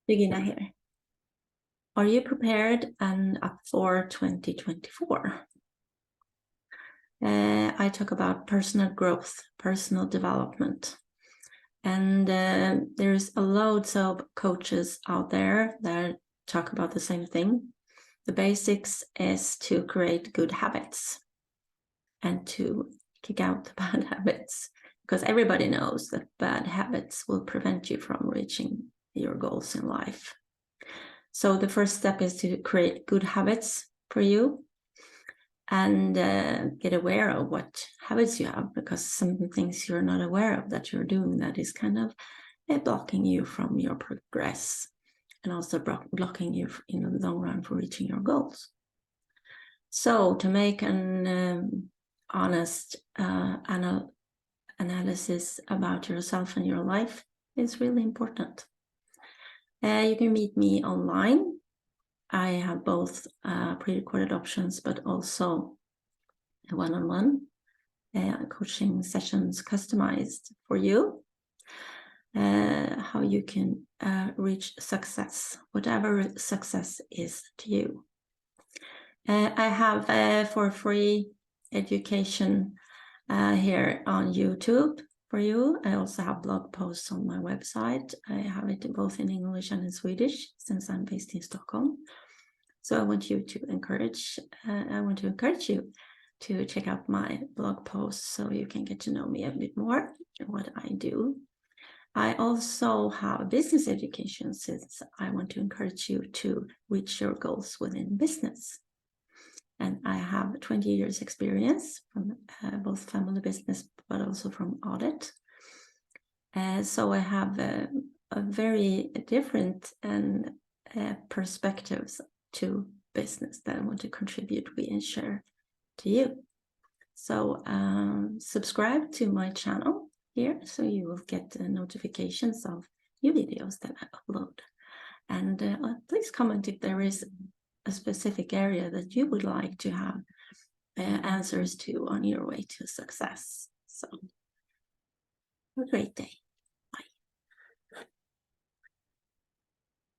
Regina here. Are you prepared and up for 2024? I talk about personal growth, personal development. And there's a loads of coaches out there that talk about the same thing. The basics is to create good habits and to kick out the bad habits, because everybody knows that bad habits will prevent you from reaching your goals in life. So the first step is to create good habits for you and get aware of what habits you have, because some things you're not aware of that you're doing that is kind of blocking you from your progress and also blocking you in the long run for reaching your goals. So to make an honest analysis about yourself and your life is really important. You can meet me online. I have both pre-recorded options, but also one-on-one coaching sessions customized for you. How you can reach success, whatever success is to you. I have for free education here on YouTube for you. I also have blog posts on my website. I have it both in English and in Swedish, since I'm based in Stockholm. So I want to encourage you to check out my blog posts so you can get to know me a bit more and what I do. I also have business education, since I want to encourage you to reach your goals within business. And I have 20 years experience from both family business, but also from audit. So I have a very different perspectives to business that I want to contribute with and share to you. So subscribe to my channel here so you will get notifications of new videos that I upload. And please comment if there is a specific area that you would like to have answers to on your way to success. So have a great day.